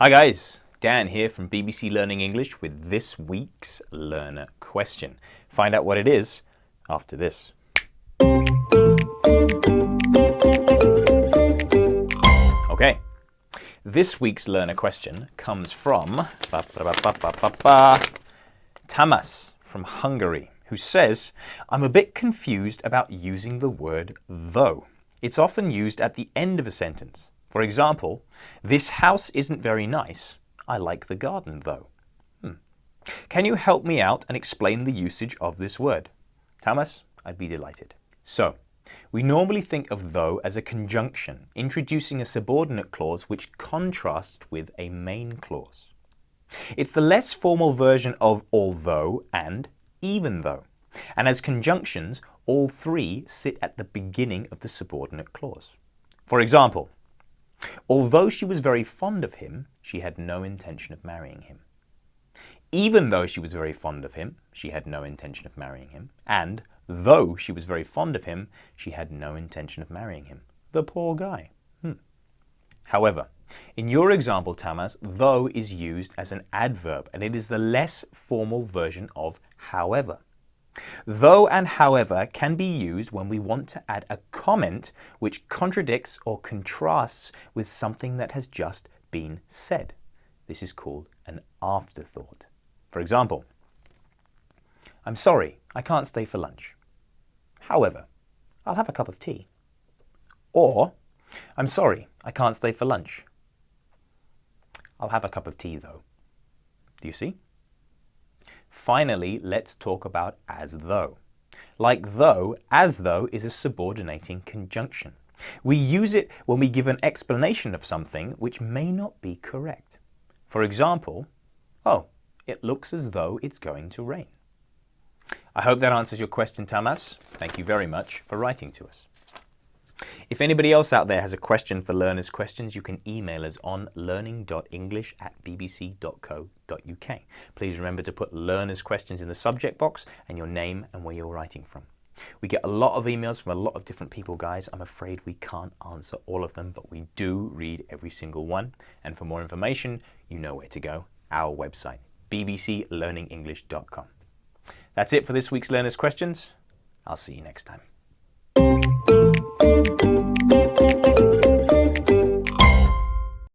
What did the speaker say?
Hi guys, Dan here from BBC Learning English with this week's learner question. Find out what it is after this. Okay, this week's learner question comes from Tamas from Hungary, who says, I'm a bit confused about using the word though. It's often used at the end of a sentence. For example, this house isn't very nice. I like the garden though. Can you help me out and explain the usage of this word? Tamas, I'd be delighted. So, we normally think of though as a conjunction, introducing a subordinate clause which contrasts with a main clause. It's the less formal version of although and even though. And as conjunctions, all three sit at the beginning of the subordinate clause. For example, although she was very fond of him, she had no intention of marrying him. Even though she was very fond of him, she had no intention of marrying him. And though she was very fond of him, she had no intention of marrying him. The poor guy. However, in your example, Tamas, though is used as an adverb, and it is the less formal version of however. Though and however can be used when we want to add a comment which contradicts or contrasts with something that has just been said. This is called an afterthought. For example, I'm sorry, I can't stay for lunch. However, I'll have a cup of tea. Or, I'm sorry, I can't stay for lunch. I'll have a cup of tea though. Do you see? Finally, let's talk about as though. Like though, as though is a subordinating conjunction. We use it when we give an explanation of something which may not be correct. For example, oh, it looks as though it's going to rain. I hope that answers your question, Tamas. Thank you very much for writing to us. If anybody else out there has a question for Learners Questions, you can email us on learning.english@bbc.co.uk. Please remember to put Learners Questions in the subject box and your name and where you're writing from. We get a lot of emails from a lot of different people, guys. I'm afraid we can't answer all of them, but we do read every single one. And for more information, you know where to go, our website, bbclearningenglish.com. That's it for this week's Learners Questions. I'll see you next time.